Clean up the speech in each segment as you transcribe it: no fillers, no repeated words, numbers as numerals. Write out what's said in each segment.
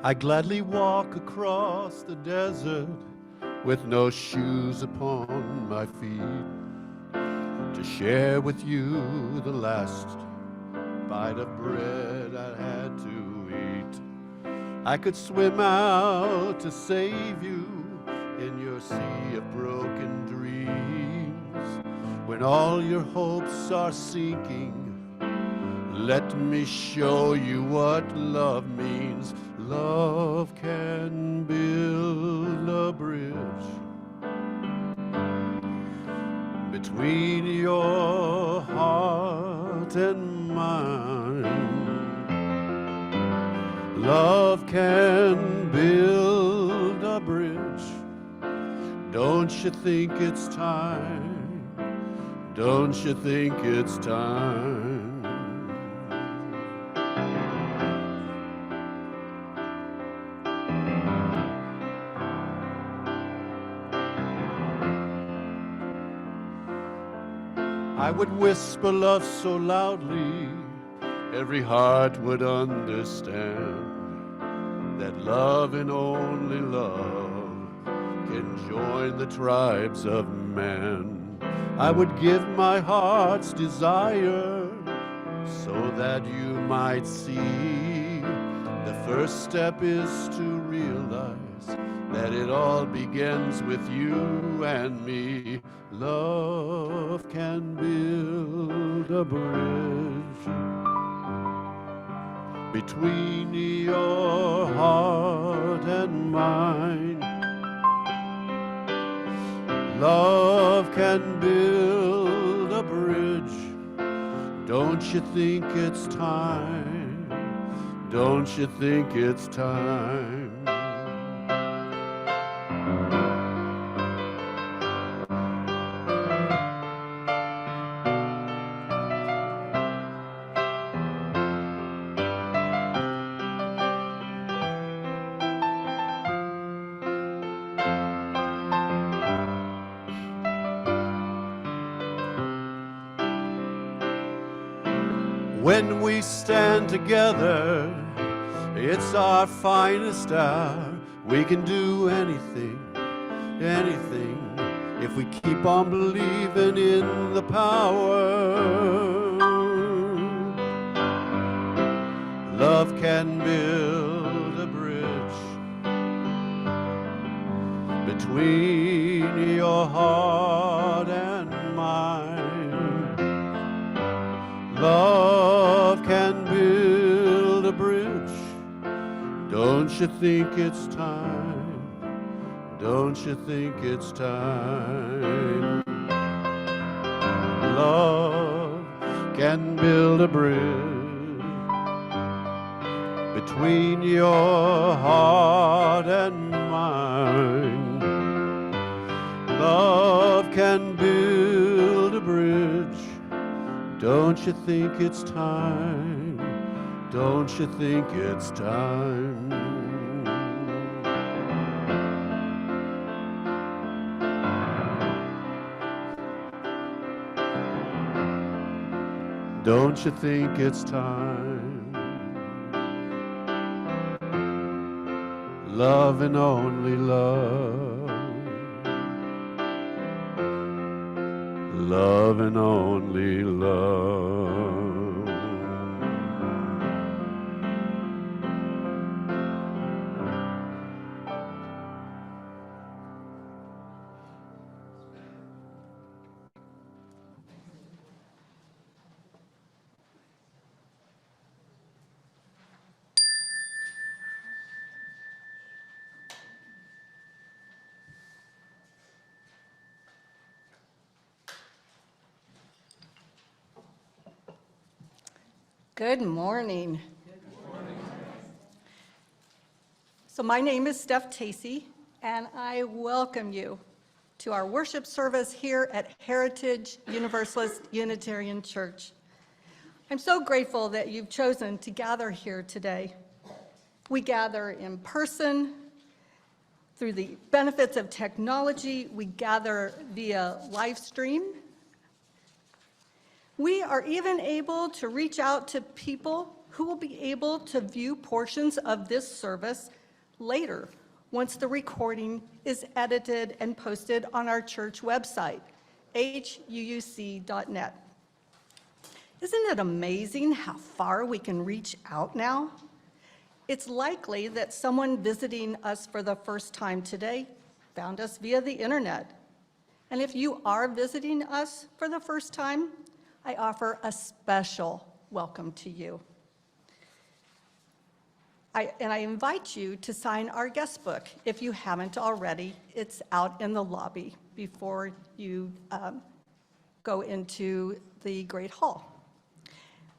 I gladly walk across the desert with no shoes upon my feet to share with you the last bite of bread I had to eat. I could swim out to save you in your sea of broken dreams. When all your hopes are sinking, let me show you what love means. Love can build a bridge between your heart and mine. Love can build a bridge. Don't you think it's time? Don't you think it's time? I would whisper love so loudly, every heart would understand that love and only love can join the tribes of man. I would give my heart's desire so that you might see. The first step is to realize that it all begins with you and me. Love can build a bridge between your heart and mine. Love can build a bridge. Don't you think it's time? Don't you think it's time? When we stand together, it's our finest hour. We can do anything, anything, if we keep on believing in the power. Love can build a bridge between your heart and mine. Love can build a bridge. Don't you think it's time? Don't you think it's time? Love can build a bridge between your heart and mine. Love can build a bridge. Don't you think it's time? Don't you think it's time? Don't you think it's time? Love and only love. Love and only love. Good morning. So my name is Steph Tacey, and I welcome you to our worship service here at Heritage Universalist Unitarian Church. I'm so grateful that you've chosen to gather here today. We gather in person. Through the benefits of technology, we gather via live stream. We are even able to reach out to people who will be able to view portions of this service later once the recording is edited and posted on our church website, huuc.net. Isn't it amazing how far we can reach out now? It's likely that someone visiting us for the first time today found us via the internet. And if you are visiting us for the first time, I offer a special welcome to you. I invite you to sign our guest book if you haven't already. It's out in the lobby before you go into the Great Hall.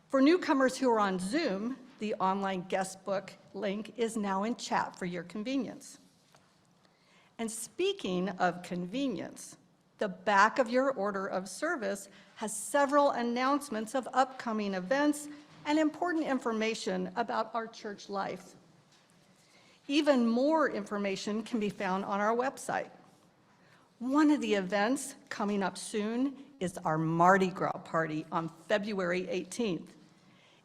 For newcomers who are on Zoom, the online guest book link is now in chat for your convenience. And speaking of convenience, the back of your order of service has several announcements of upcoming events and important information about our church life. Even more information can be found on our website. One of the events coming up soon is our Mardi Gras party on February 18th.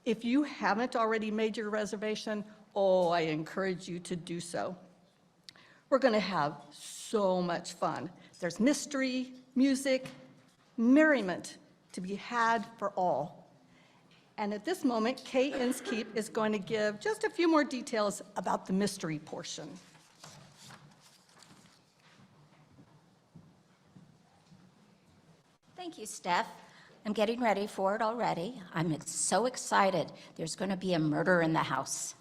If you haven't already made your reservation, I encourage you to do so. We're going to have so much fun. There's mystery, music, merriment to be had for all. And at this moment, Kay Inskeep is going to give just a few more details about the mystery portion. Thank you, Steph. I'm getting ready for it already. I'm so excited. There's going to be a murder in the house.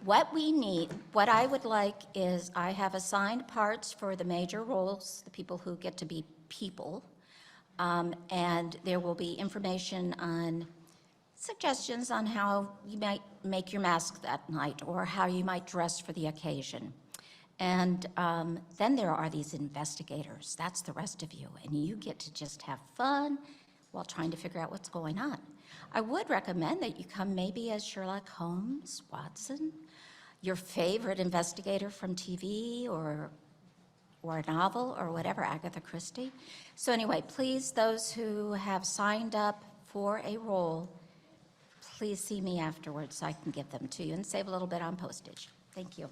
What I would like is I have assigned parts for the major roles, the people who get to be people, and there will be information on suggestions on how you might make your mask that night or how you might dress for the occasion. And then there are these investigators. That's the rest of you, and you get to just have fun while trying to figure out what's going on. I would recommend that you come maybe as Sherlock Holmes, Watson, your favorite investigator from TV or a novel or whatever, Agatha Christie. So anyway, please, those who have signed up for a role, please see me afterwards so I can give them to you and save a little bit on postage. Thank you.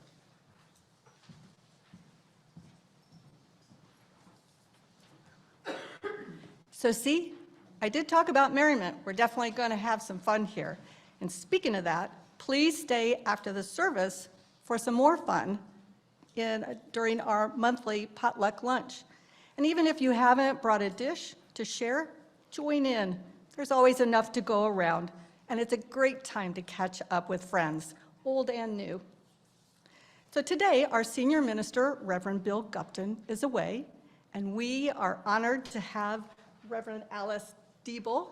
So see, I did talk about merriment. We're definitely going to have some fun here. And speaking of that, please stay after the service for some more fun during our monthly potluck lunch. And even if you haven't brought a dish to share, join in. There's always enough to go around, and it's a great time to catch up with friends, old and new. So today, our senior minister, Reverend Bill Gupton, is away, and we are honored to have Reverend Alice Diebel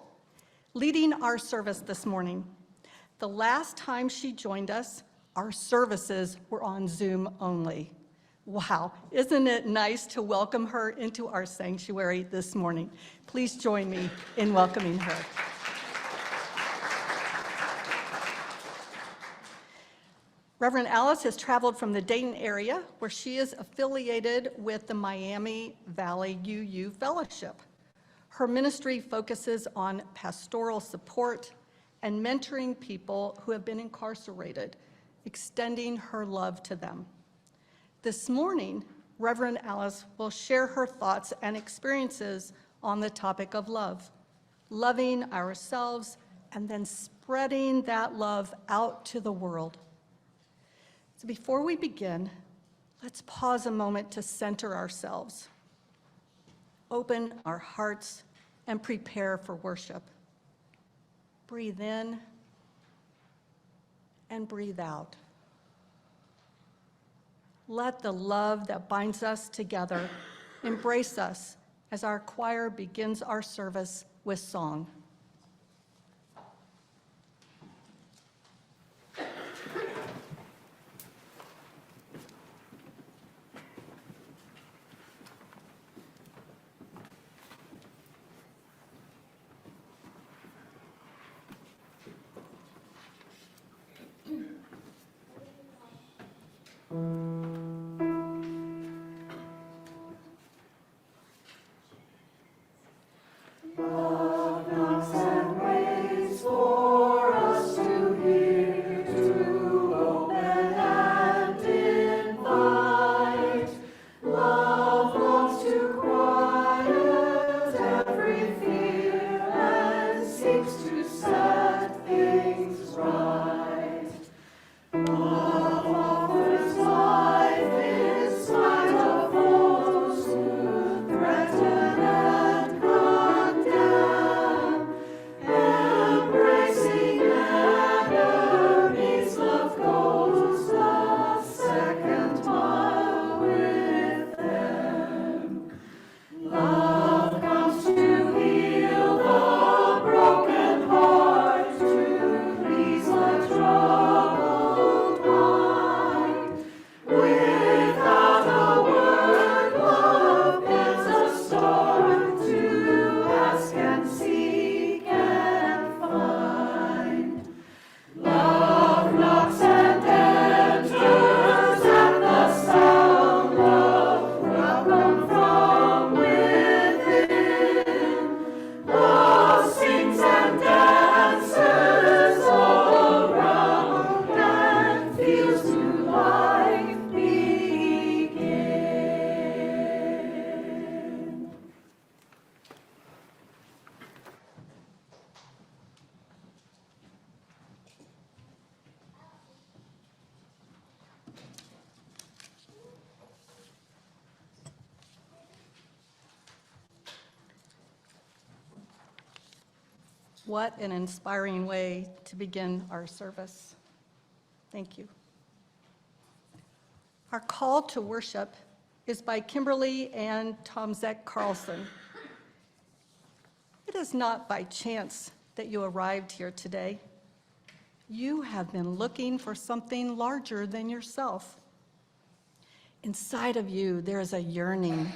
leading our service this morning. The last time she joined us, our services were on Zoom only. Wow, isn't it nice to welcome her into our sanctuary this morning? Please join me in welcoming her. Reverend Alice has traveled from the Dayton area, where she is affiliated with the Miami Valley UU Fellowship. Her ministry focuses on pastoral support and mentoring people who have been incarcerated, extending her love to them. This morning, Reverend Alice will share her thoughts and experiences on the topic of love, loving ourselves and then spreading that love out to the world. So before we begin, let's pause a moment to center ourselves, open our hearts, and prepare for worship. Breathe in and breathe out. Let the love that binds us together embrace us as our choir begins our service with song. Love knocks and waits for us to What an inspiring way to begin our service. Thank you. Our call to worship is by Kimberly and Tomzek Carlson. It is not by chance that you arrived here today. You have been looking for something larger than yourself. Inside of you, there is a yearning,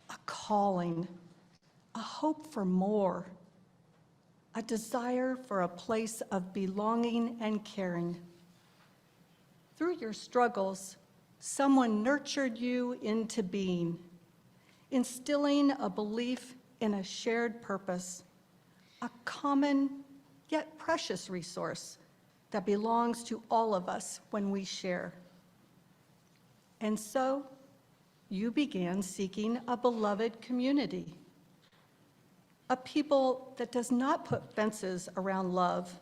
a calling, a hope for more, a desire for a place of belonging and caring. Through your struggles, someone nurtured you into being, instilling a belief in a shared purpose, a common yet precious resource that belongs to all of us when we share. And so, you began seeking a beloved community, a people that does not put fences around love,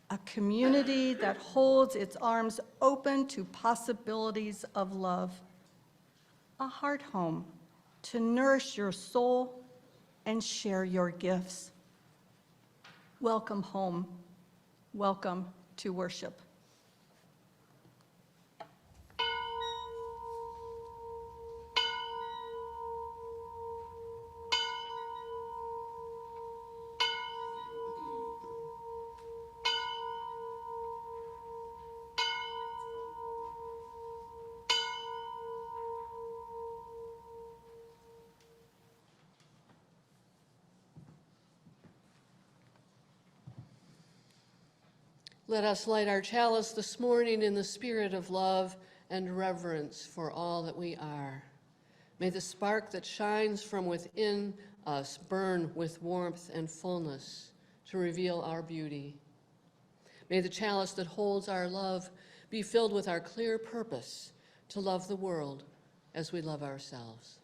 a community that holds its arms open to possibilities of love, a heart home to nourish your soul and share your gifts. Welcome home. Welcome to worship. Let us light our chalice this morning in the spirit of love and reverence for all that we are. May the spark that shines from within us burn with warmth and fullness to reveal our beauty. May the chalice that holds our love be filled with our clear purpose to love the world as we love ourselves.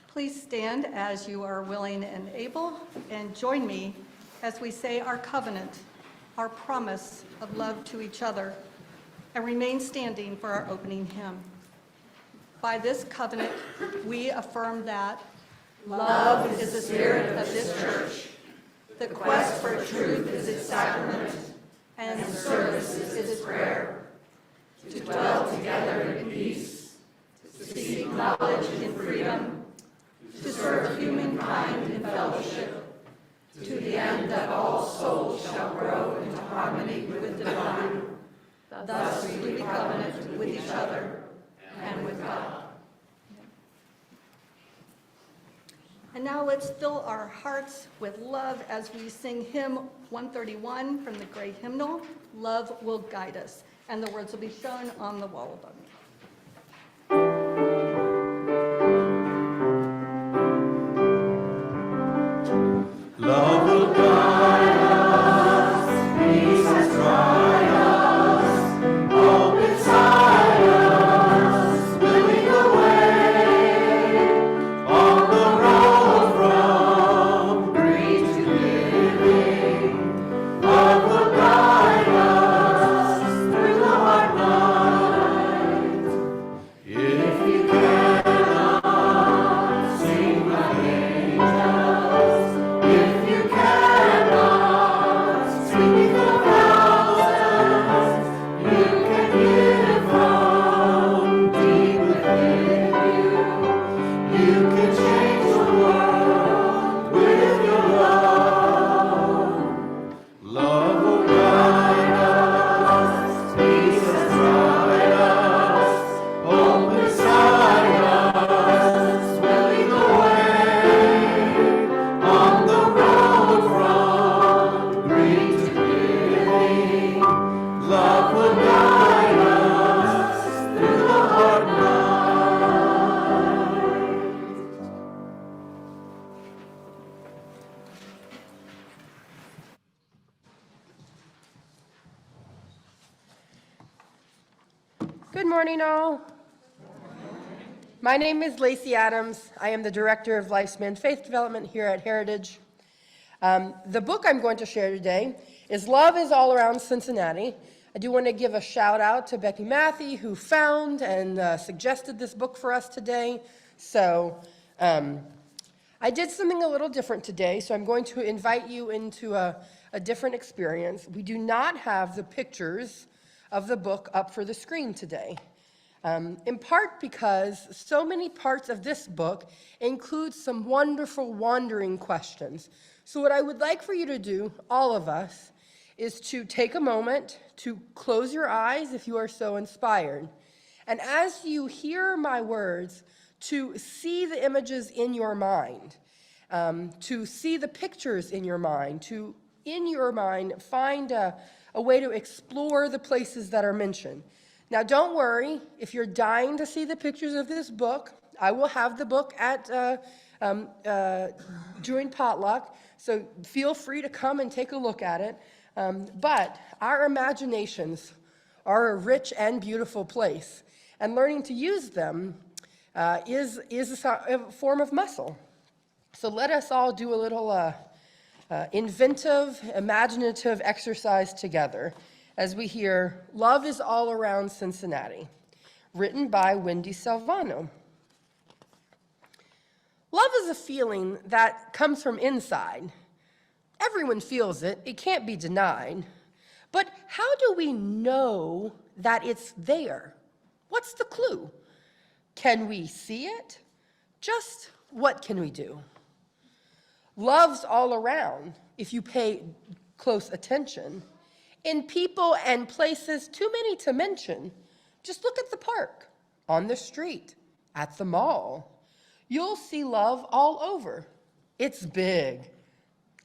Please stand as you are willing and able, and join me as we say our covenant, our promise of love to each other, and remain standing for our opening hymn. By this covenant, we affirm that love is the spirit of this church, the quest for truth is its sacrament, and service is its prayer, to dwell together in peace, to seek knowledge in freedom, to serve humankind in fellowship, to the end that all souls shall grow into harmony with the divine. Thus we covenant with each other and with God. And now let's fill our hearts with love as we sing hymn 131 from the great hymnal, Love Will Guide Us. And the words will be shown on the wall above me. Love will guide us, peace Good morning, all. My name is Lacey Adams. I am the Director of Lifespan Faith Development here at Heritage. The book I'm going to share today is Love is All Around Cincinnati. I do want to give a shout out to Becky Matthey, who found and suggested this book for us today. So I did something a little different today, so I'm going to invite you into a different experience. We do not have the pictures of the book up for the screen today, in part because so many parts of this book include some wonderful wandering questions. So what I would like for you to do, all of us, is to take a moment to close your eyes if you are so inspired. And as you hear my words, to see the images in your mind, to see the pictures in your mind, to, in your mind, find a way to explore the places that are mentioned. Now, don't worry, if you're dying to see the pictures of this book, I will have the book at during potluck, so feel free to come and take a look at it. But our imaginations are a rich and beautiful place, and learning to use them is a form of muscle. So let us all do a little inventive, imaginative exercise together as we hear Love is All Around Cincinnati, written by Wendy Salvano. Love is a feeling that comes from inside. Everyone feels it. It can't be denied. But how do we know that it's there? What's the clue? Can we see it? Just what can we do? Love's all around if you pay close attention. In people and places too many to mention. Just look at the park, on the street, at the mall. You'll see love all over. It's big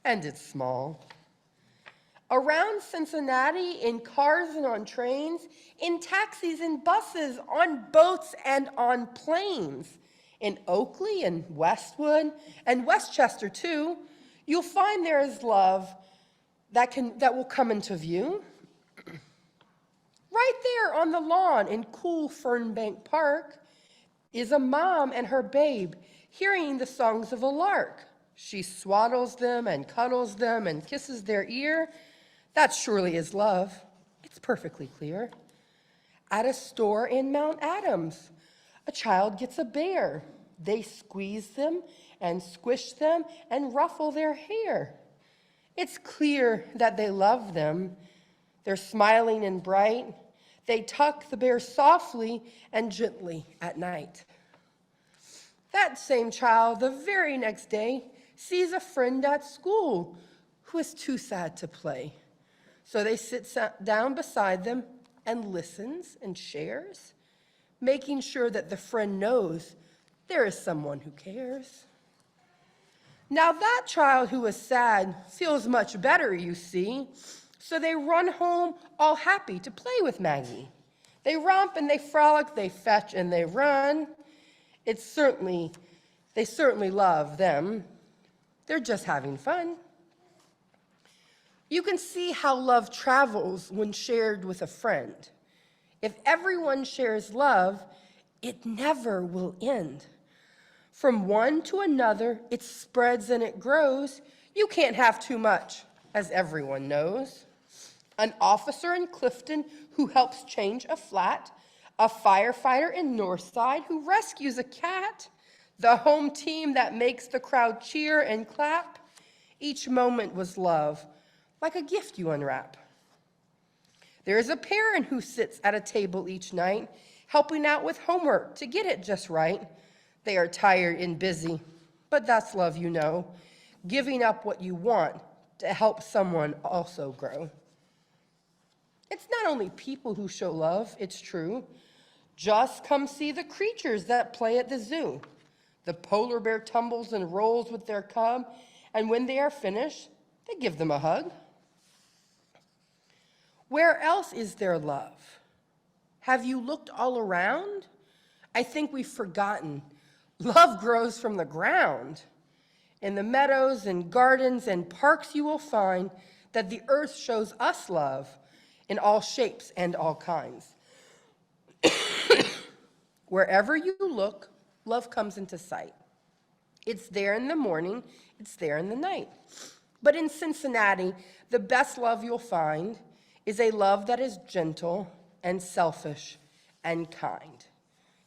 and it's small. Around Cincinnati, in cars and on trains, in taxis and buses, on boats and on planes. In Oakley and Westwood and Westchester too, you'll find there is love that will come into view. Right there on the lawn in cool Fernbank Park is a mom and her babe hearing the songs of a lark. She swaddles them and cuddles them and kisses their ear. That surely is love. It's perfectly clear. At a store in Mount Adams, a child gets a bear. They squeeze them and squish them and ruffle their hair. It's clear that they love them. They're smiling and bright. They tuck the bear softly and gently at night. That same child, the very next day, sees a friend at school who is too sad to play. So they sit down beside them and listens and shares, making sure that the friend knows there is someone who cares. Now that child who is sad feels much better, you see, so they run home all happy to play with Maggie. They romp and they frolic, they fetch and they run. They certainly love them. They're just having fun. You can see how love travels when shared with a friend. If everyone shares love, it never will end. From one to another, it spreads and it grows. You can't have too much, as everyone knows. An officer in Clifton who helps change a flat, a firefighter in Northside who rescues a cat, the home team that makes the crowd cheer and clap. Each moment was love, like a gift you unwrap. There is a parent who sits at a table each night, helping out with homework to get it just right. They are tired and busy, but that's love, you know, giving up what you want to help someone also grow. It's not only people who show love, it's true. Just come see the creatures that play at the zoo. The polar bear tumbles and rolls with their cub, and when they are finished, they give them a hug. Where else is there love? Have you looked all around? I think we've forgotten. Love grows from the ground. In the meadows and gardens and parks you will find that the earth shows us love in all shapes and all kinds. Wherever you look, love comes into sight. It's there in the morning, it's there in the night. But in Cincinnati, the best love you'll find is a love that is gentle and selfish and kind.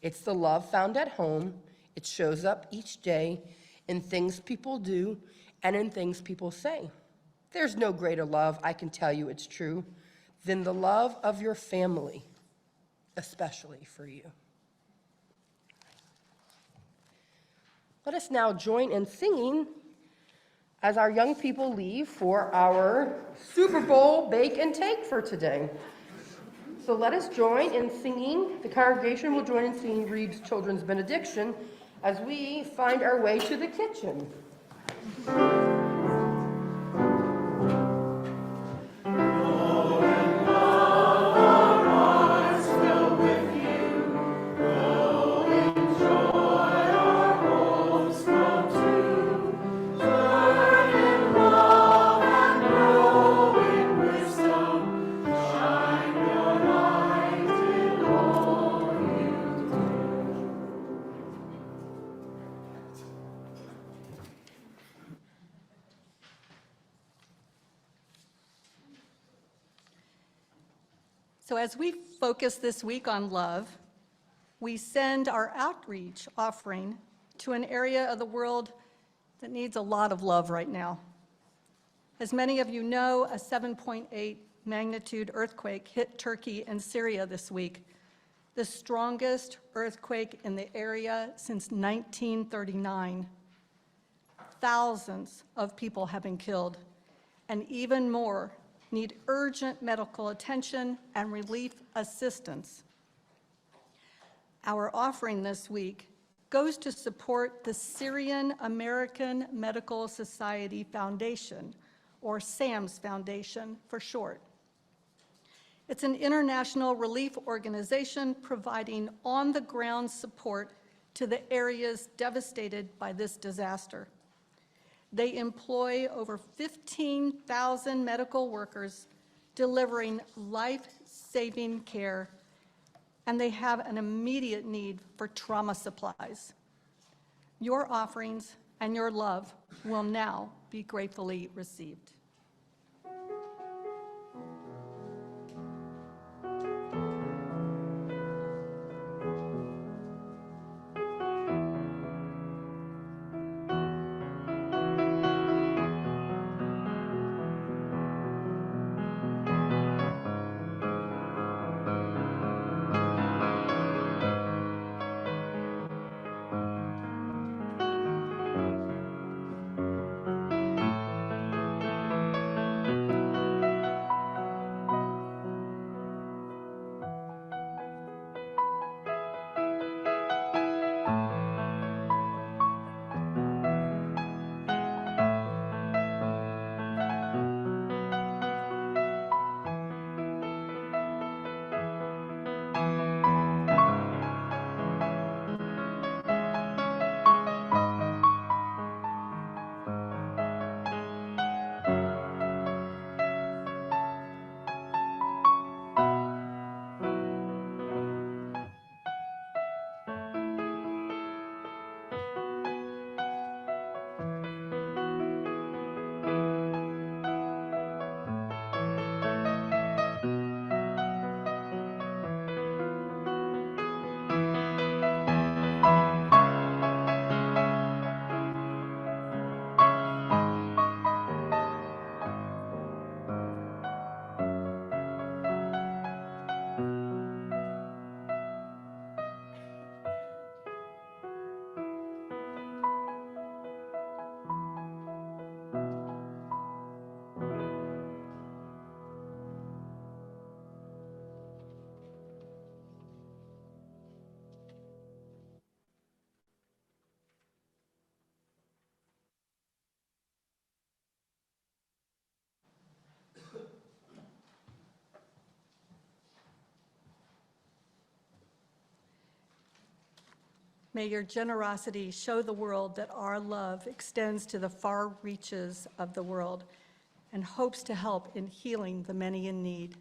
It's the love found at home. It shows up each day in things people do and in things people say. There's no greater love, I can tell you it's true, than the love of your family, especially for you. Let us now join in singing as our young people leave for our Super Bowl bake and take for today. So let us join in singing. The congregation will join in singing Reed's Children's Benediction as we find our way to the kitchen. So as we focus this week on love, we send our outreach offering to an area of the world that needs a lot of love right now. As many of you know, a 7.8 magnitude earthquake hit Turkey and Syria this week, the strongest earthquake in the area since 1939. Thousands of people have been killed, and even more need urgent medical attention and relief assistance. Our offering this week goes to support the Syrian American Medical Society Foundation, or SAMS Foundation for short. It's an international relief organization providing on-the-ground support to the areas devastated by this disaster. They employ over 15,000 medical workers delivering life-saving care, and they have an immediate need for trauma supplies. Your offerings and your love will now be gratefully received. May your generosity show the world that our love extends to the far reaches of the world and hopes to help in healing the many in need.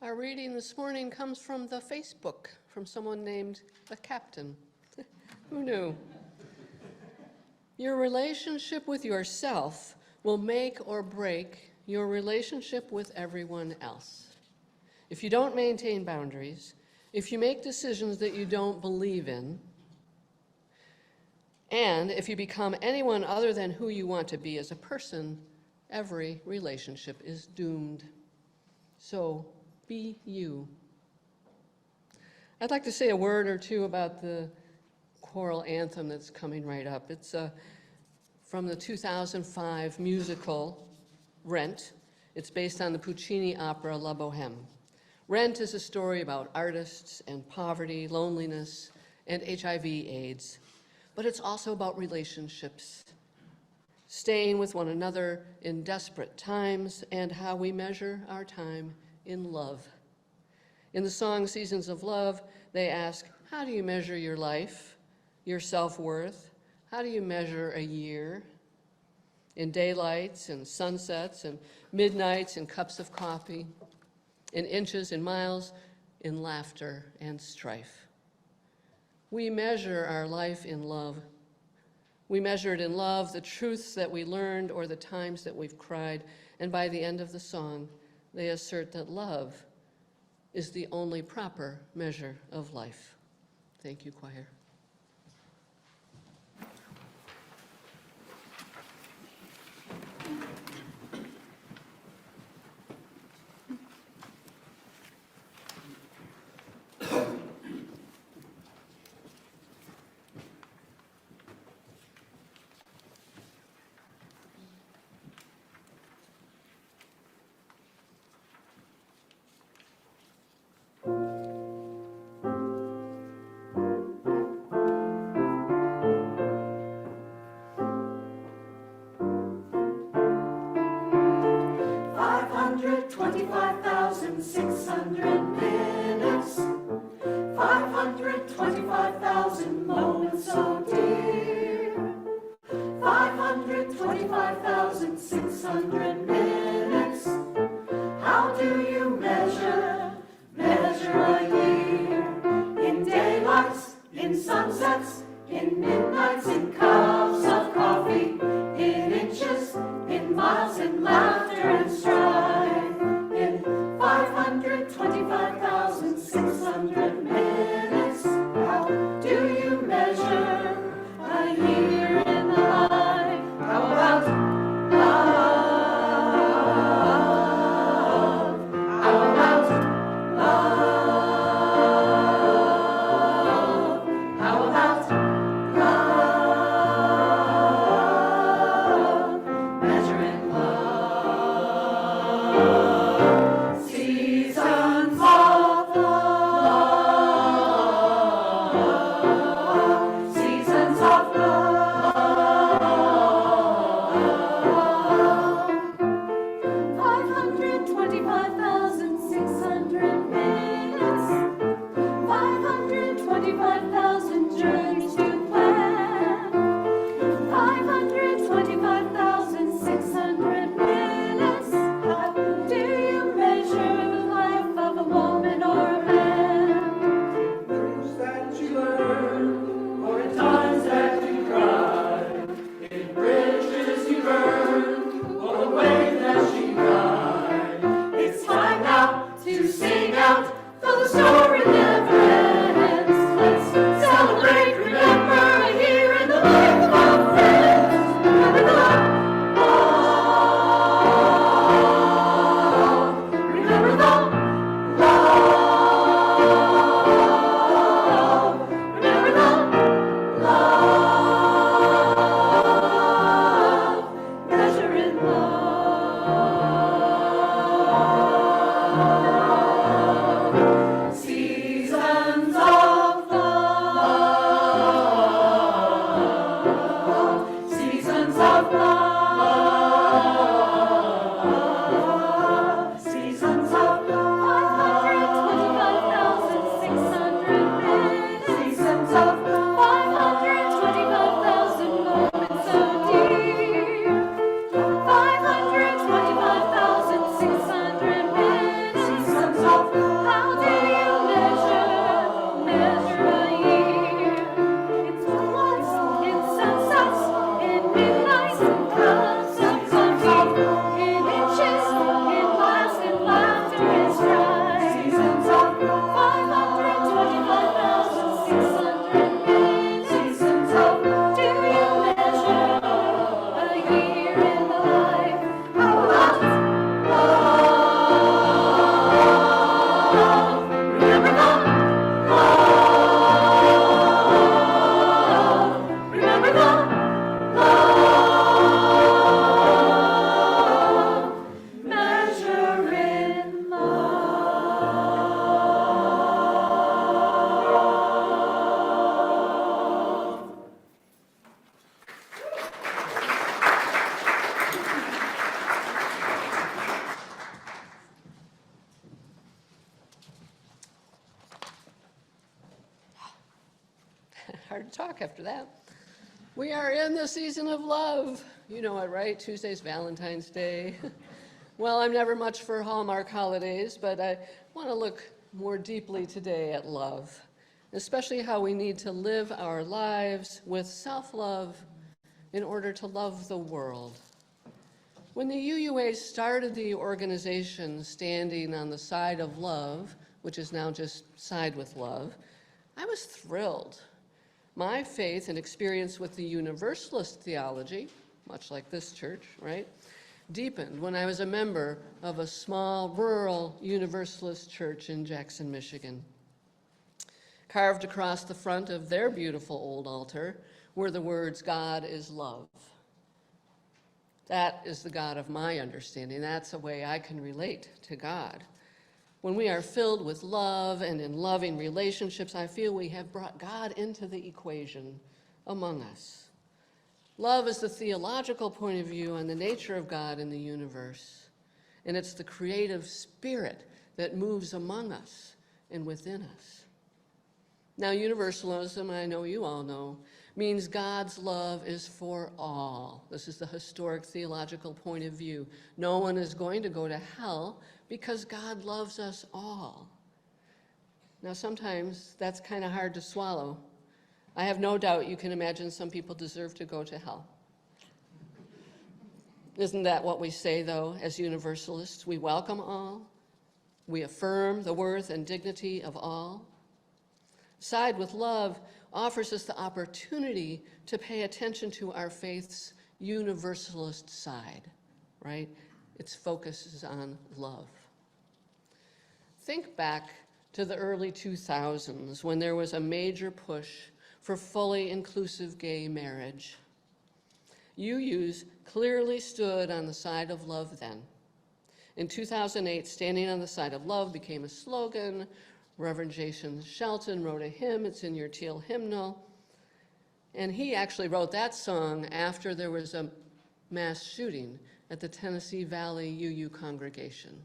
Our reading this morning comes from the Facebook, from someone named the Captain. Who knew? Your relationship with yourself will make or break your relationship with everyone else. If you don't maintain boundaries, if you make decisions that you don't believe in, and if you become anyone other than who you want to be as a person, every relationship is doomed. So be you. I'd like to say a word or two about the choral anthem that's coming right up. It's from the 2005 musical Rent. It's based on the Puccini opera La Bohème. Rent is a story about artists and poverty, loneliness, and HIV/AIDS. But it's also about relationships, staying with one another in desperate times, and how we measure our time in love. In the song Seasons of Love, they ask, how do you measure your life, your self-worth? How do you measure a year? In daylights and sunsets and midnights and cups of coffee, in inches and miles, in laughter and strife. We measure our life in love. We measure it in love, the truths that we learned or the times that we've cried. And by the end of the song, they assert that love is the only proper measure of life. Thank you, choir. minutes, 525,000 moments so dear, 525,600 minutes. How do you measure a year? In daylights, in sunsets, in midnights, in cups of coffee, in inches, in miles, in laughter and strife, in 525,600 minutes. How do you measure a year in the life? How about love? How about love? How about love? Measuring love. Seasons of love. Seasons of love. 525,600 minutes. 525,000 journeys to plan. 525,600 minutes. How do you measure the life of a woman or a man? Things that you learn, or in times that you cry, in bridges you burn, or the way that she died. It's time now to sing out, though the story never ends. Let's celebrate, remember. hard to talk after that. We are in the season of love. You know it, right? Tuesday's Valentine's Day. Well, I'm never much for Hallmark holidays, but I want to look more deeply today at love, especially how we need to live our lives with self-love in order to love the world. When the UUA started the organization Standing on the Side of Love, which is now just Side with Love, I was thrilled. My faith and experience with the Universalist theology, much like this church, right, deepened when I was a member of a small rural Universalist church in Jackson, Michigan. Carved across the front of their beautiful old altar were the words, "God is love." That is the God of my understanding. That's a way I can relate to God. When we are filled with love and in loving relationships, I feel we have brought God into the equation among us. Love is the theological point of view on the nature of God in the universe, and it's the creative spirit that moves among us and within us. Now, universalism, I know you all know, means God's love is for all. This is the historic theological point of view. No one is going to go to hell because God loves us all. Now, sometimes that's kind of hard to swallow. I have no doubt you can imagine some people deserve to go to hell. Isn't that what we say, though, as Universalists? We welcome all. We affirm the worth and dignity of all. Side with Love offers us the opportunity to pay attention to our faith's universalist side, right? Its focus is on love. Think back to the early 2000s when there was a major push for fully inclusive gay marriage. UUs clearly stood on the side of love then. In 2008, Standing on the Side of Love became a slogan. Reverend Jason Shelton wrote a hymn, it's in your teal hymnal, and he actually wrote that song after there was a mass shooting at the Tennessee Valley UU congregation.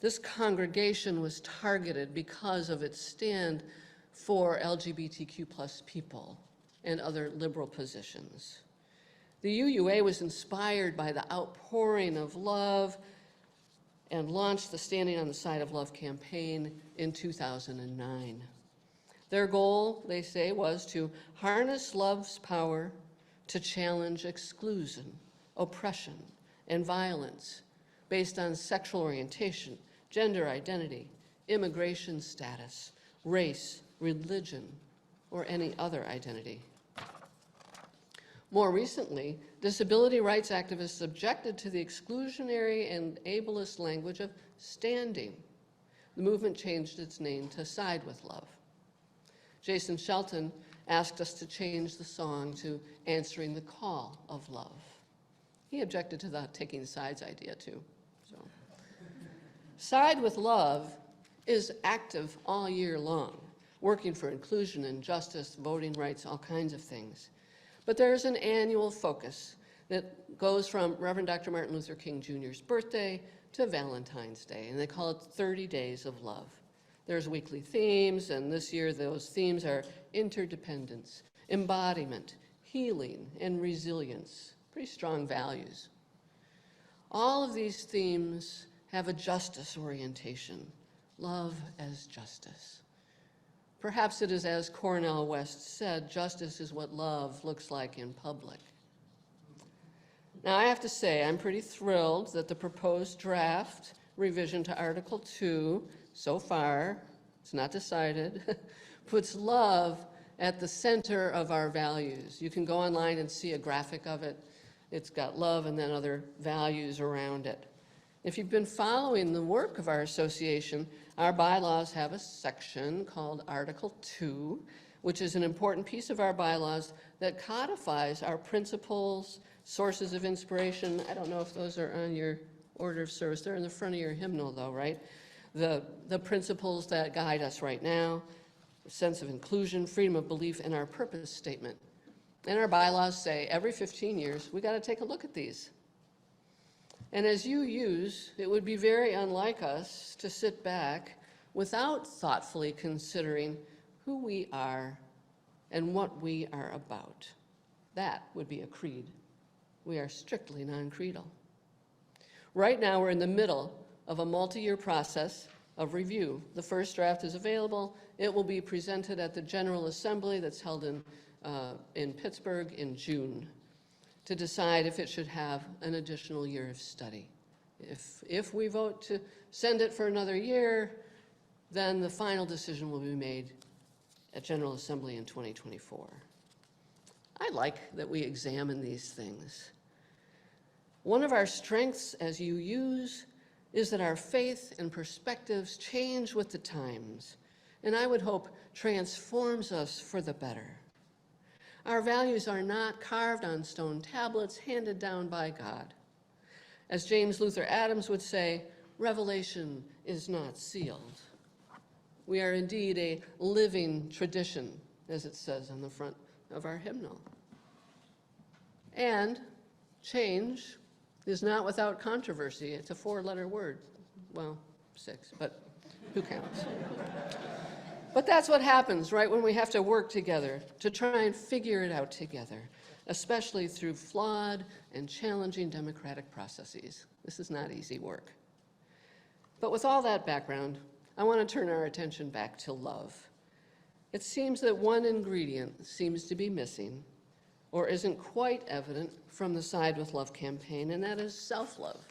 This congregation was targeted because of its stand for LGBTQ+ people and other liberal positions. The UUA was inspired by the outpouring of love and launched the Standing on the Side of Love campaign in 2009. Their goal, they say, was to harness love's power to challenge exclusion, oppression, and violence based on sexual orientation, gender identity, immigration status, race, religion, or any other identity. More recently, disability rights activists objected to the exclusionary and ableist language of standing. The movement changed its name to Side with Love. Jason Shelton asked us to change the song to Answering the Call of Love. He objected to the taking sides idea too. So. Side with Love is active all year long, working for inclusion and justice, voting rights, all kinds of things. But there's an annual focus that goes from Reverend Dr. Martin Luther King Jr.'s birthday to Valentine's Day, and they call it 30 Days of Love. There's weekly themes, and this year those themes are interdependence, embodiment, healing, and resilience. Pretty strong values. All of these themes have a justice orientation, love as justice. Perhaps it is as Cornel West said, justice is what love looks like in public. Now, I have to say, I'm pretty thrilled that the proposed draft revision to Article 2, so far, it's not decided, puts love at the center of our values. You can go online and see a graphic of it. It's got love and then other values around it. If you've been following the work of our association, our bylaws have a section called Article 2, which is an important piece of our bylaws that codifies our principles, sources of inspiration. I don't know if those are on your order of service. They're in the front of your hymnal, though, right? The principles that guide us right now, sense of inclusion, freedom of belief, and our purpose statement. And our bylaws say every 15 years, we got to take a look at these. And as UUs, it would be very unlike us to sit back without thoughtfully considering who we are and what we are about. That would be a creed. We are strictly non-creedal. Right now, we're in the middle of a multi-year process of review. The first draft is available. It will be presented at the General Assembly that's held in Pittsburgh in June to decide if it should have an additional year of study. If we vote to send it for another year, then the final decision will be made at General Assembly in 2024. I like that we examine these things. One of our strengths as UUs is that our faith and perspectives change with the times, and I would hope transforms us for the better. Our values are not carved on stone tablets handed down by God. As James Luther Adams would say, revelation is not sealed. We are indeed a living tradition, as it says on the front of our hymnal. And change is not without controversy. It's a 4-letter word. Well, 6, but who counts? But that's what happens, right, when we have to work together to try and figure it out together, especially through flawed and challenging democratic processes. This is not easy work. But with all that background, I want to turn our attention back to love. It seems that one ingredient seems to be missing or isn't quite evident from the Side with Love campaign, and that is self-love.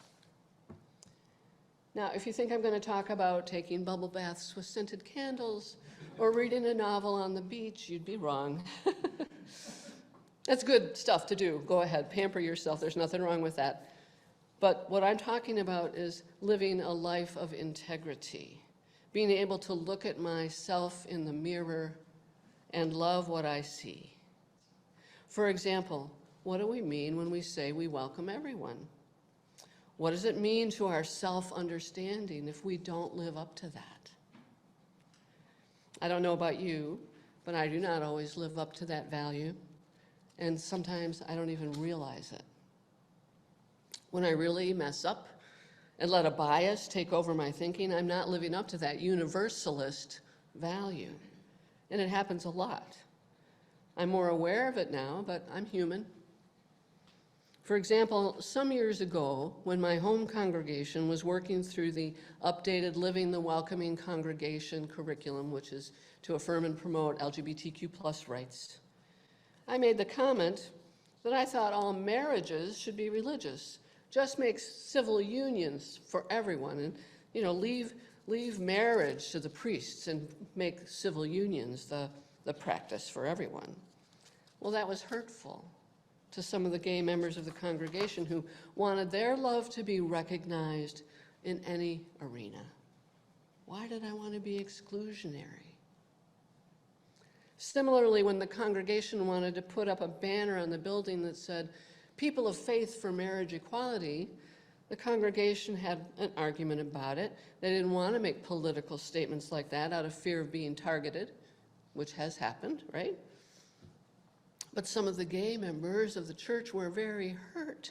Now, if you think I'm going to talk about taking bubble baths with scented candles or reading a novel on the beach, you'd be wrong. That's good stuff to do. Go ahead, pamper yourself. There's nothing wrong with that. But what I'm talking about is living a life of integrity, being able to look at myself in the mirror and love what I see. For example, what do we mean when we say we welcome everyone? What does it mean to our self-understanding if we don't live up to that? I don't know about you, but I do not always live up to that value, and sometimes I don't even realize it. When I really mess up and let a bias take over my thinking, I'm not living up to that universalist value, and it happens a lot. I'm more aware of it now, but I'm human. For example, some years ago, when my home congregation was working through the updated Living the Welcoming Congregation curriculum, which is to affirm and promote LGBTQ+ rights, I made the comment that I thought all marriages should be religious. Just make civil unions for everyone, and leave marriage to the priests and make civil unions the practice for everyone. Well, that was hurtful to some of the gay members of the congregation who wanted their love to be recognized in any arena. Why did I want to be exclusionary? Similarly, when the congregation wanted to put up a banner on the building that said, "People of Faith for Marriage Equality," the congregation had an argument about it. They didn't want to make political statements like that out of fear of being targeted, which has happened, right? But some of the gay members of the church were very hurt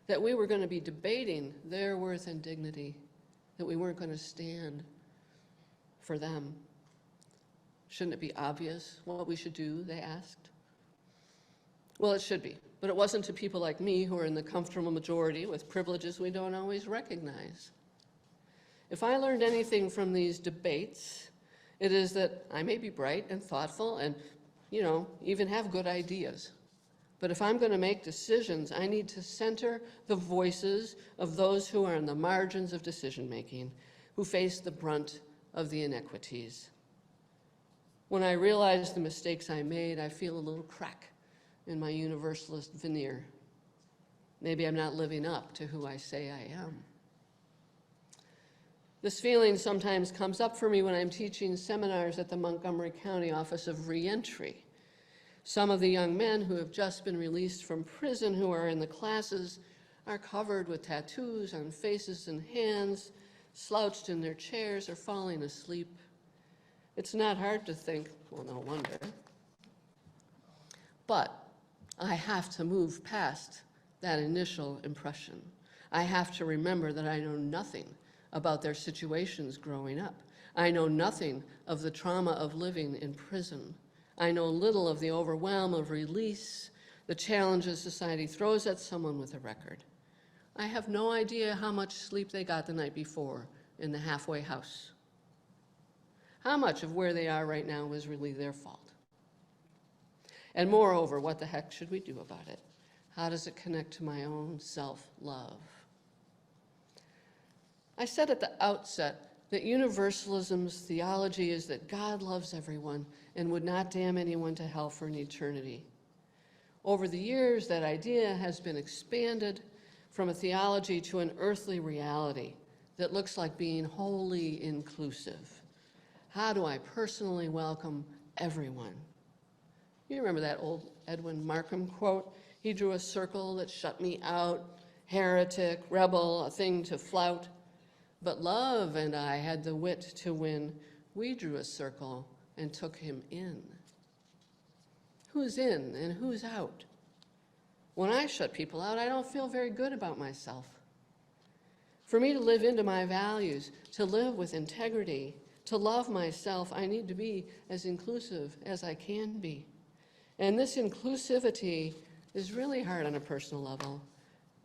that we were going to be debating their worth and dignity, that we weren't going to stand for them. Shouldn't it be obvious what we should do, they asked. Well, it should be, but it wasn't to people like me who are in the comfortable majority with privileges we don't always recognize. If I learned anything from these debates, it is that I may be bright and thoughtful and even have good ideas. But if I'm going to make decisions, I need to center the voices of those who are on the margins of decision-making, who face the brunt of the inequities. When I realize the mistakes I made, I feel a little crack in my universalist veneer. Maybe I'm not living up to who I say I am. This feeling sometimes comes up for me when I'm teaching seminars at the Montgomery County Office of Reentry. Some of the young men who have just been released from prison who are in the classes are covered with tattoos on faces and hands, slouched in their chairs or falling asleep. It's not hard to think, well, no wonder. But I have to move past that initial impression. I have to remember that I know nothing about their situations growing up. I know nothing of the trauma of living in prison. I know little of the overwhelm of release, the challenges society throws at someone with a record. I have no idea how much sleep they got the night before in the halfway house. How much of where they are right now was really their fault? And moreover, what the heck should we do about it? How does it connect to my own self-love? I said at the outset that Universalism's theology is that God loves everyone and would not damn anyone to hell for an eternity. Over the years, that idea has been expanded from a theology to an earthly reality that looks like being wholly inclusive. How do I personally welcome everyone? You remember that old Edwin Markham quote? He drew a circle that shut me out, heretic, rebel, a thing to flout. But love and I had the wit to win. We drew a circle and took him in. Who's in and who's out? When I shut people out, I don't feel very good about myself. For me to live into my values, to live with integrity, to love myself, I need to be as inclusive as I can be. And this inclusivity is really hard on a personal level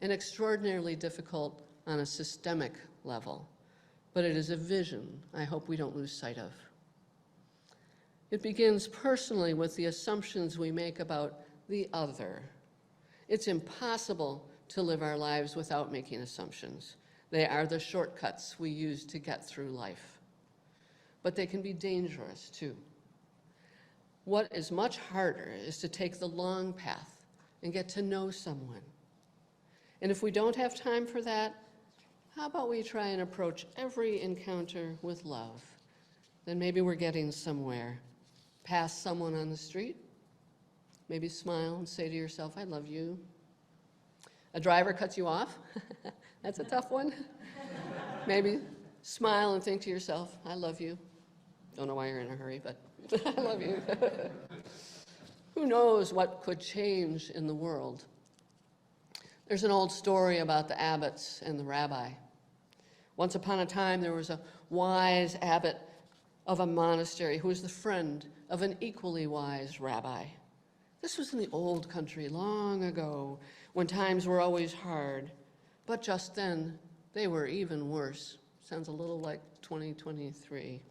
and extraordinarily difficult on a systemic level. But it is a vision I hope we don't lose sight of. It begins personally with the assumptions we make about the other. It's impossible to live our lives without making assumptions. They are the shortcuts we use to get through life. But they can be dangerous too. What is much harder is to take the long path and get to know someone. And if we don't have time for that, how about we try and approach every encounter with love? Then maybe we're getting somewhere. Pass someone on the street, maybe smile and say to yourself, I love you. A driver cuts you off. That's a tough one. Maybe smile and think to yourself, I love you. Don't know why you're in a hurry, but I love you. Who knows what could change in the world? There's an old story about the abbots and the rabbi. Once upon a time, there was a wise abbot of a monastery who was the friend of an equally wise rabbi. This was in the old country long ago, when times were always hard. But just then, they were even worse. Sounds a little like 2023.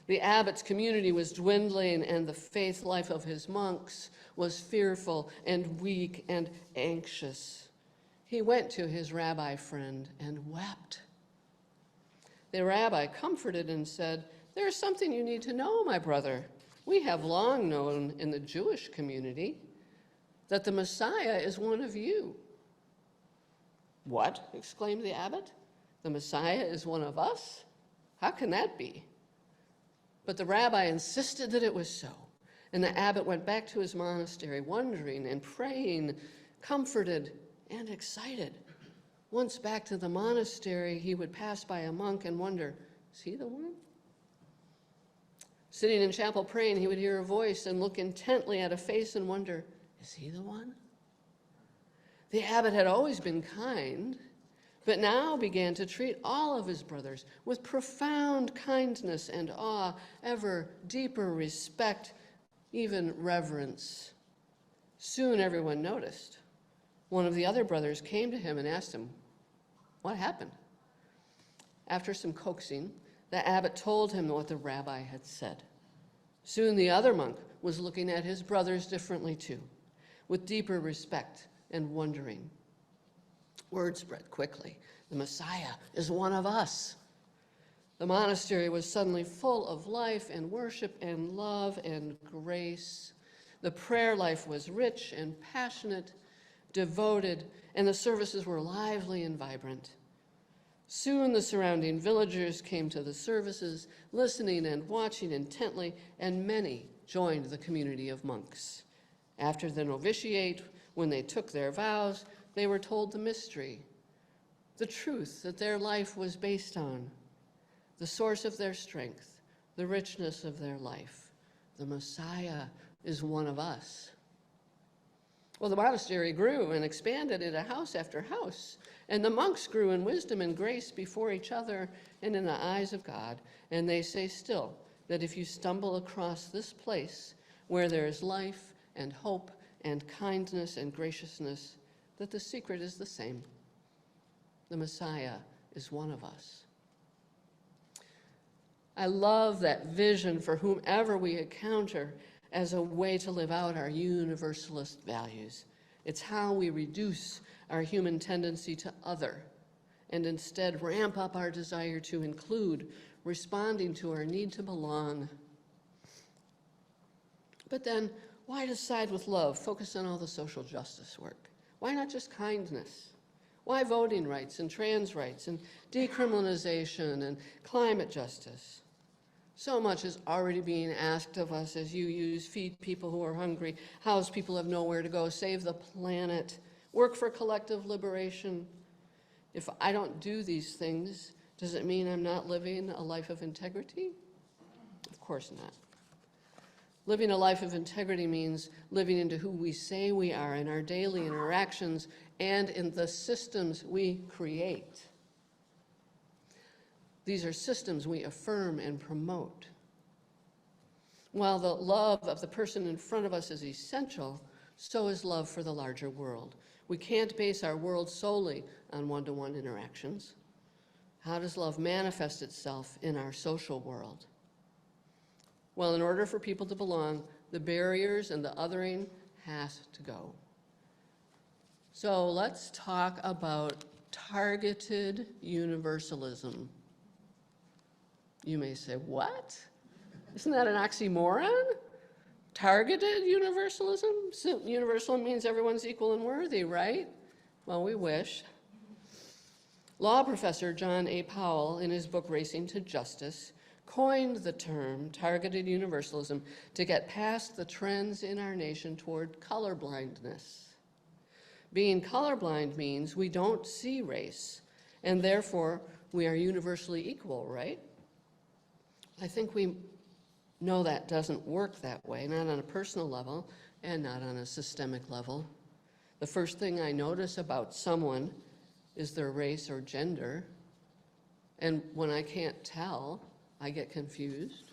The abbot's community was dwindling, and the faith life of his monks was fearful and weak and anxious. He went to his rabbi friend and wept. The rabbi comforted and said, "There's something you need to know, my brother. We have long known in the Jewish community that the Messiah is one of you." "What?" exclaimed the abbot. "The Messiah is one of us? How can that be?" But the rabbi insisted that it was so, and the abbot went back to his monastery, wondering and praying, comforted and excited. Once back to the monastery, he would pass by a monk and wonder, is he the one? Sitting in chapel praying, he would hear a voice and look intently at a face and wonder, is he the one? The abbot had always been kind, but now began to treat all of his brothers with profound kindness and awe, ever deeper respect, even reverence. Soon everyone noticed. One of the other brothers came to him and asked him, what happened? After some coaxing, the abbot told him what the rabbi had said. Soon the other monk was looking at his brothers differently too, with deeper respect and wondering. Word spread quickly. The Messiah is one of us. The monastery was suddenly full of life and worship and love and grace. The prayer life was rich and passionate, devoted, and the services were lively and vibrant. Soon the surrounding villagers came to the services, listening and watching intently, and many joined the community of monks. After the novitiate, when they took their vows, they were told the mystery, the truth that their life was based on, the source of their strength, the richness of their life. The Messiah is one of us. Well, the monastery grew and expanded into house after house, And the monks grew in wisdom and grace before each other and in the eyes of God. And they say still that if you stumble across this place where there is life and hope and kindness and graciousness, that the secret is the same. The Messiah is one of us. I love that vision for whomever we encounter as a way to live out our universalist values. It's how we reduce our human tendency to other and instead ramp up our desire to include, responding to our need to belong. But then, why decide with love, focus on all the social justice work? Why not just kindness? Why voting rights and trans rights and decriminalization and climate justice? So much is already being asked of us as you use feed people who are hungry, house people who have nowhere to go, save the planet, work for collective liberation. If I don't do these things, does it mean I'm not living a life of integrity? Of course not. Living a life of integrity means living into who we say we are in our daily interactions and in the systems we create. These are systems we affirm and promote. While the love of the person in front of us is essential, so is love for the larger world. We can't base our world solely on one-to-one interactions. How does love manifest itself in our social world? Well, in order for people to belong, the barriers and the othering has to go. So let's talk about targeted universalism. You may say, what? Isn't that an oxymoron? Targeted universalism? So universal means everyone's equal and worthy, right? Well, we wish. Law professor John A. Powell, in his book Racing to Justice, coined the term targeted universalism to get past the trends in our nation toward colorblindness. Being colorblind means we don't see race, and therefore we are universally equal, right? I think we know that doesn't work that way, not on a personal level and not on a systemic level. The first thing I notice about someone is their race or gender, and when I can't tell, I get confused.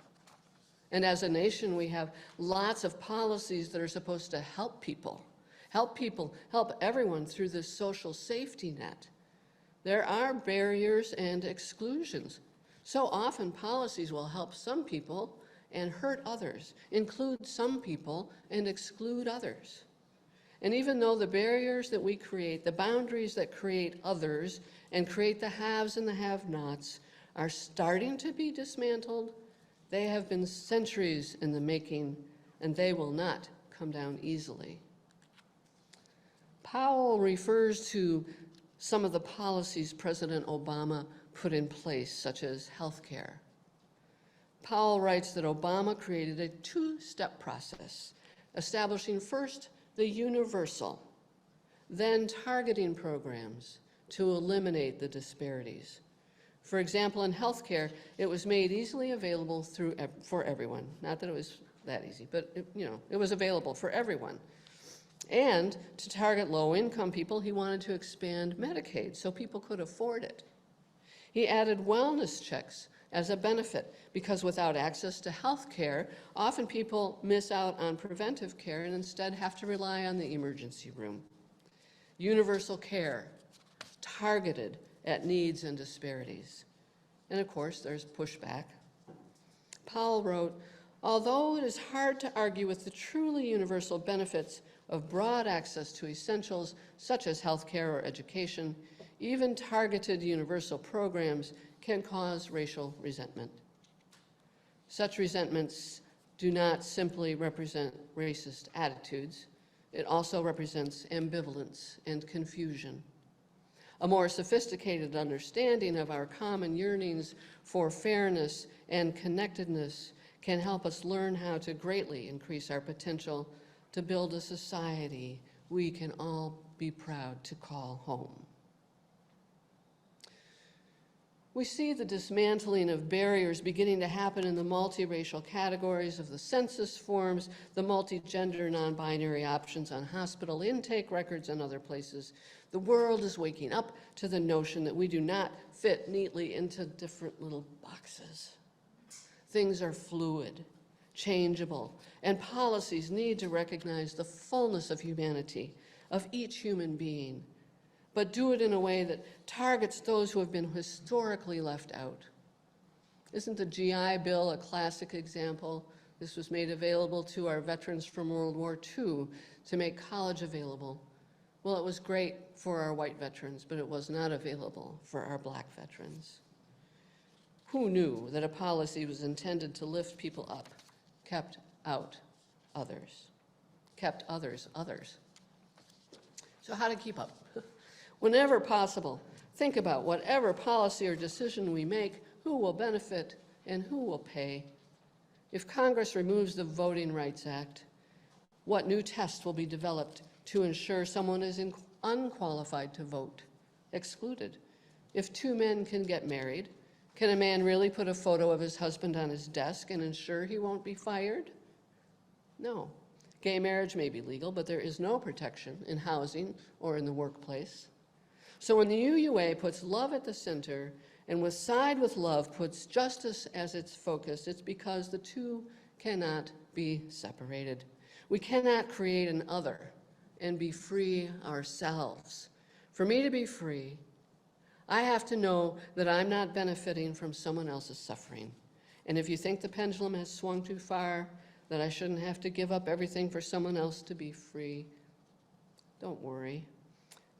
And as a nation, we have lots of policies that are supposed to help people, help everyone through this social safety net. There are barriers and exclusions. So often policies will help some people and hurt others, include some people and exclude others. And even though the barriers that we create, the boundaries that create others and create the haves and the have-nots are starting to be dismantled, they have been centuries in the making, and they will not come down easily. Powell refers to some of the policies President Obama put in place, such as health care. Powell writes that Obama created a two-step process, establishing first the universal, then targeting programs to eliminate the disparities. For example, in health care, it was made easily available for everyone. Not that it was that easy, but it was available for everyone. And to target low-income people, he wanted to expand Medicaid so people could afford it. He added wellness checks as a benefit because without access to health care, often people miss out on preventive care and instead have to rely on the emergency room. Universal care, targeted at needs and disparities. And of course, there's pushback. Powell wrote, although it is hard to argue with the truly universal benefits of broad access to essentials such as health care or education, even targeted universal programs can cause racial resentment. Such resentments do not simply represent racist attitudes. It also represents ambivalence and confusion. A more sophisticated understanding of our common yearnings for fairness and connectedness can help us learn how to greatly increase our potential to build a society we can all be proud to call home. We see the dismantling of barriers beginning to happen in the multiracial categories of the census forms, the multi-gender non-binary options on hospital intake records and other places. The world is waking up to the notion that we do not fit neatly into different little boxes. Things are fluid, changeable, and policies need to recognize the fullness of humanity, of each human being, but do it in a way that targets those who have been historically left out. Isn't the GI Bill a classic example? This was made available to our veterans from World War II to make college available. Well, it was great for our white veterans, but it was not available for our black veterans. Who knew that a policy was intended to lift people up, kept out others, kept others others? So how to keep up? Whenever possible, think about whatever policy or decision we make, who will benefit and who will pay. If Congress removes the Voting Rights Act, what new test will be developed to ensure someone is unqualified to vote, excluded? If two men can get married, can a man really put a photo of his husband on his desk and ensure he won't be fired? No. Gay marriage may be legal, but there is no protection in housing or in the workplace. So when the UUA puts love at the center and with Side with Love puts justice as its focus, it's because the two cannot be separated. We cannot create an other and be free ourselves. For me to be free, I have to know that I'm not benefiting from someone else's suffering. And if you think the pendulum has swung too far, that I shouldn't have to give up everything for someone else to be free, don't worry.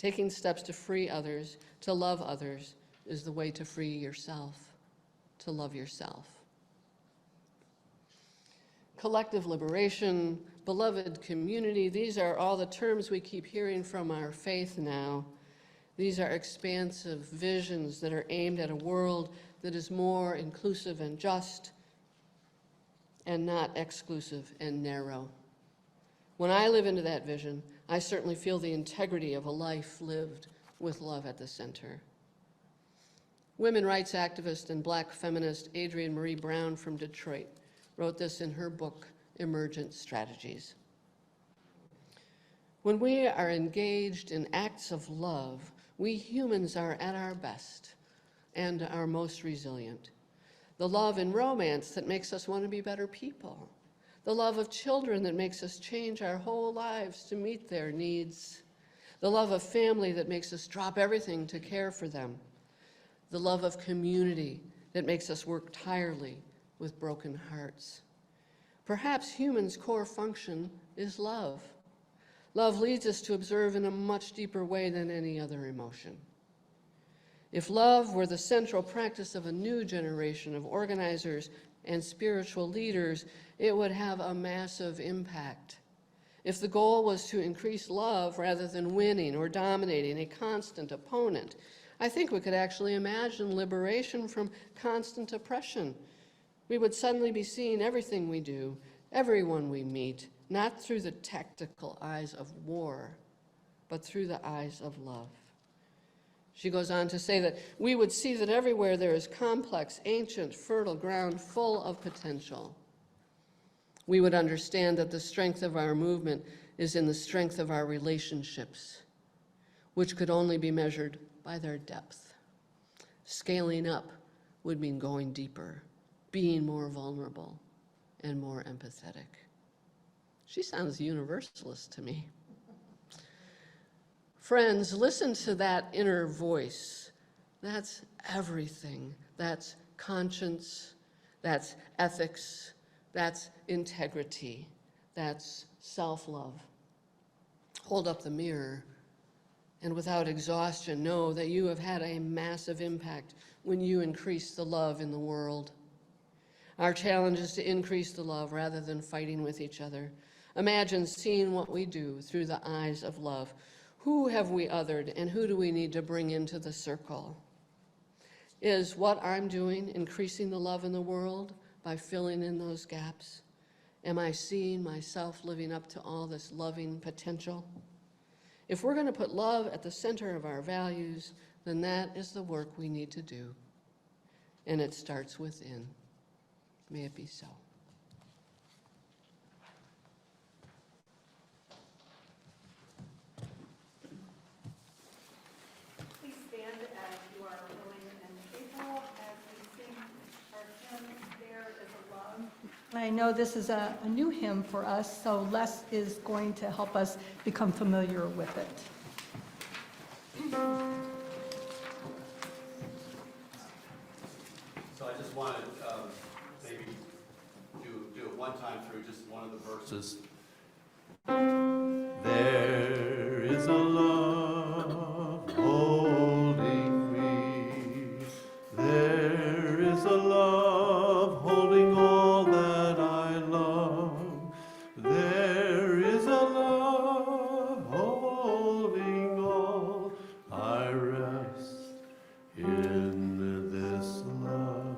Taking steps to free others, to love others, is the way to free yourself, to love yourself. Collective liberation, beloved community, these are all the terms we keep hearing from our faith now. These are expansive visions that are aimed at a world that is more inclusive and just, and not exclusive and narrow. When I live into that vision, I certainly feel the integrity of a life lived with love at the center. Women rights activist and black feminist Adrienne Marie Brown from Detroit wrote this in her book, Emergent Strategies. When we are engaged in acts of love, we humans are at our best and our most resilient. The love in romance that makes us want to be better people. The love of children that makes us change our whole lives to meet their needs. The love of family that makes us drop everything to care for them. The love of community that makes us work tirelessly with broken hearts. Perhaps humans' core function is love. Love leads us to observe in a much deeper way than any other emotion. If love were the central practice of a new generation of organizers and spiritual leaders, it would have a massive impact. If the goal was to increase love rather than winning or dominating a constant opponent, I think we could actually imagine liberation from constant oppression. We would suddenly be seeing everything we do, everyone we meet, not through the tactical eyes of war, but through the eyes of love. She goes on to say that we would see that everywhere there is complex, ancient, fertile ground full of potential. We would understand that the strength of our movement is in the strength of our relationships, which could only be measured by their depth. Scaling up would mean going deeper, being more vulnerable, and more empathetic. She sounds universalist to me. Friends, listen to that inner voice. That's everything. That's conscience, that's ethics, that's integrity, that's self-love. Hold up the mirror and without exhaustion know that you have had a massive impact when you increase the love in the world. Our challenge is to increase the love rather than fighting with each other. Imagine seeing what we do through the eyes of love. Who have we othered and who do we need to bring into the circle? Is what I'm doing increasing the love in the world by filling in those gaps? Am I seeing myself living up to all this loving potential? If we're going to put love at the center of our values, then that is the work we need to do. and it starts within. May it be so. Please stand as you are willing and able as we sing our hymn, There is a Love. I know this is a new hymn for us, so Les is going to help us become familiar with it. So I just want to maybe do it one time through just one of the verses. There is a love holding me. There is a love holding all that I love. There is a love holding all. I rest in this love.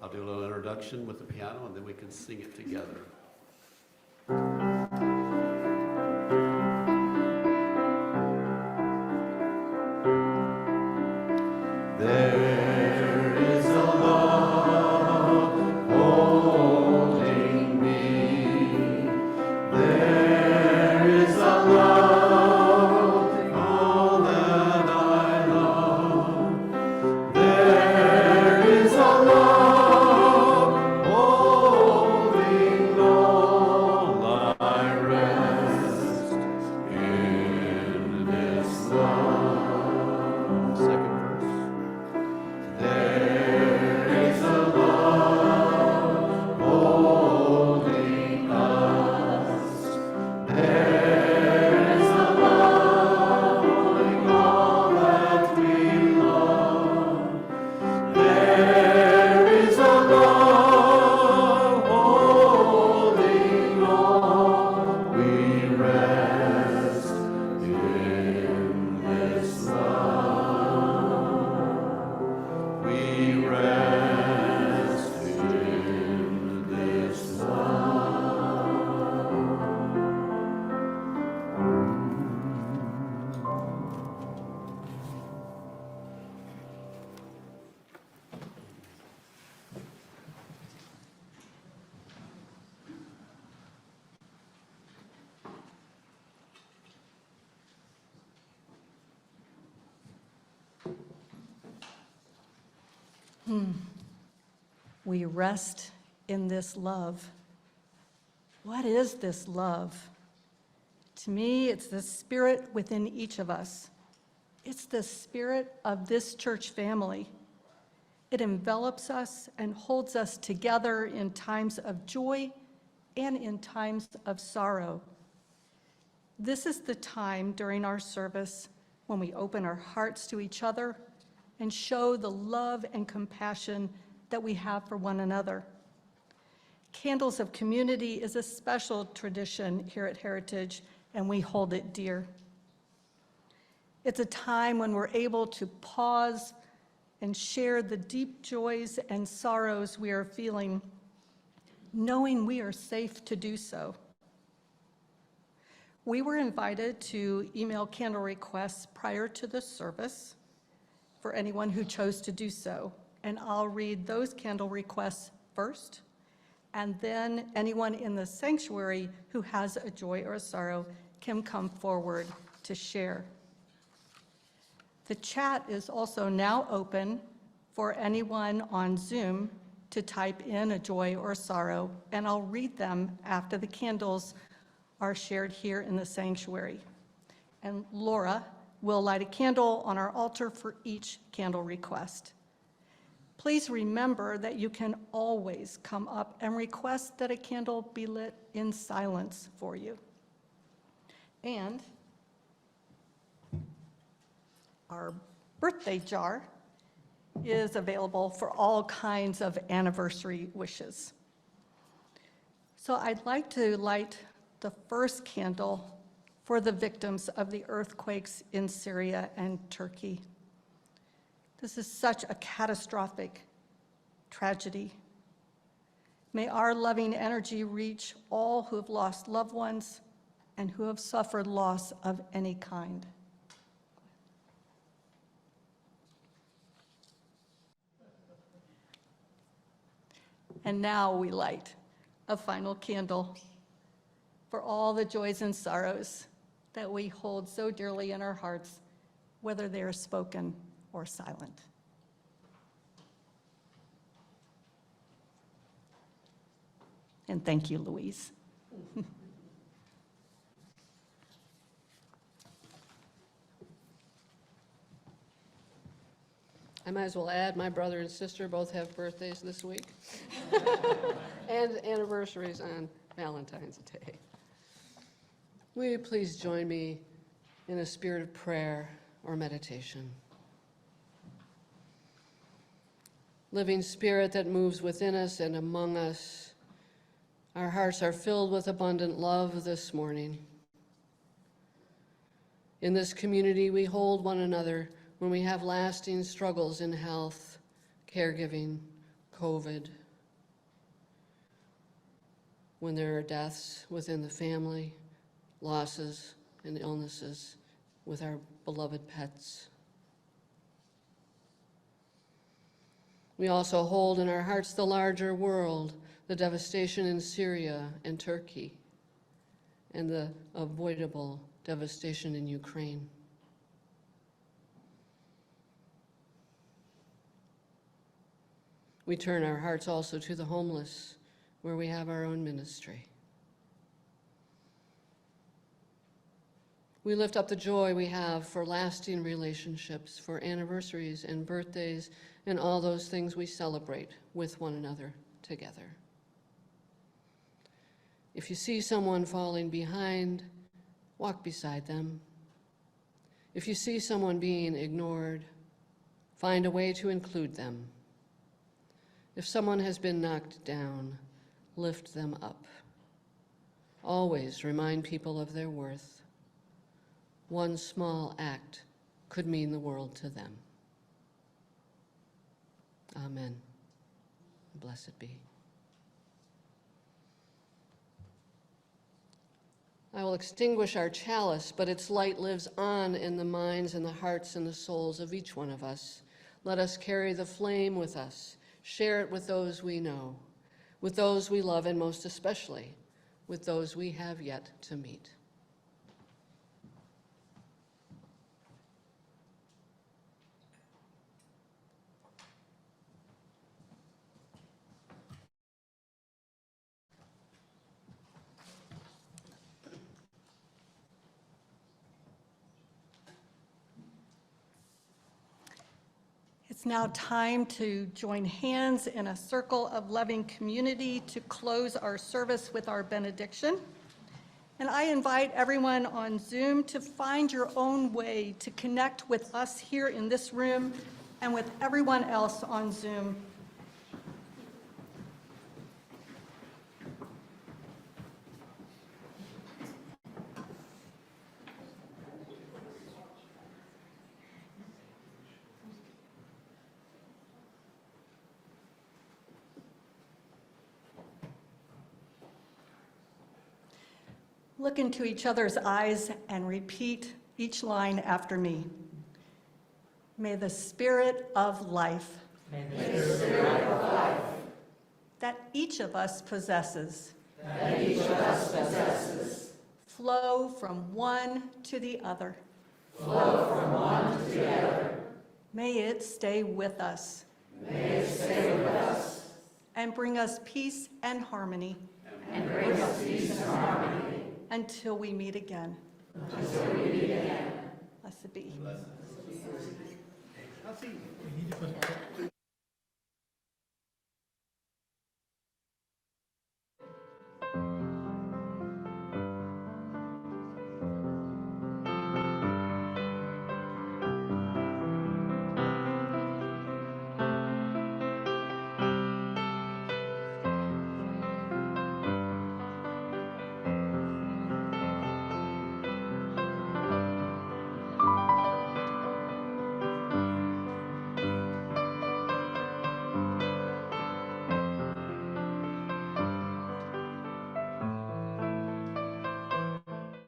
I'll do a little introduction with the piano and then we can sing it together. There is a love holding me. There is a love, all that I love. There is a love holding all. I rest in this love. Second verse. There is a love holding us. There is a love holding all that we love. There is a love holding all. We rest in this love. We rest in this love. We rest in this love. What is this love? To me, it's the spirit within each of us. It's the spirit of this church family. It envelops us and holds us together in times of joy and in times of sorrow. This is the time during our service when we open our hearts to each other and show the love and compassion that we have for one another. Candles of Community is a special tradition here at Heritage, and we hold it dear. It's a time when we're able to pause and share the deep joys and sorrows we are feeling, knowing we are safe to do so. We were invited to email candle requests prior to the service for anyone who chose to do so, and I'll read those candle requests first, and then anyone in the sanctuary who has a joy or a sorrow can come forward to share. The chat is also now open for anyone on Zoom to type in a joy or sorrow, and I'll read them after the candles are shared here in the sanctuary. And Laura will light a candle on our altar for each candle request. Please remember that you can always come up and request that a candle be lit in silence for you. And our birthday jar is available for all kinds of anniversary wishes. So I'd like to light the first candle for the victims of the earthquakes in Syria and Turkey. This is such a catastrophic tragedy. May our loving energy reach all who have lost loved ones and who have suffered loss of any kind. And now we light a final candle for all the joys and sorrows that we hold so dearly in our hearts, whether they are spoken or silent. And thank you, Louise. I might as well add, my brother and sister both have birthdays this week. And anniversaries on Valentine's Day. Will you please join me in a spirit of prayer or meditation? Living Spirit that moves within us and among us, our hearts are filled with abundant love this morning. In this community, we hold one another when we have lasting struggles in health, caregiving, COVID, when there are deaths within the family, losses and illnesses with our beloved pets. We also hold in our hearts the larger world, the devastation in Syria and Turkey, and the avoidable devastation in Ukraine. We turn our hearts also to the homeless, where we have our own ministry. We lift up the joy we have for lasting relationships, for anniversaries and birthdays, and all those things we celebrate with one another together. If you see someone falling behind, walk beside them. If you see someone being ignored, find a way to include them. If someone has been knocked down, lift them up. Always remind people of their worth. One small act could mean the world to them. Amen. Blessed be. I will extinguish our chalice, but its light lives on in the minds and the hearts and the souls of each one of us. Let us carry the flame with us, share it with those we know, with those we love, and most especially with those we have yet to meet. It's now time to join hands in a circle of loving community to close our service with our benediction. And I invite everyone on Zoom to find your own way to connect with us here in this room and with everyone else on Zoom. Look into each other's eyes and repeat each line after me. May the Spirit of life, that each of us possesses, flow from one to the other. May it stay with us. And bring us peace and harmony. Until we meet again. Blessed be.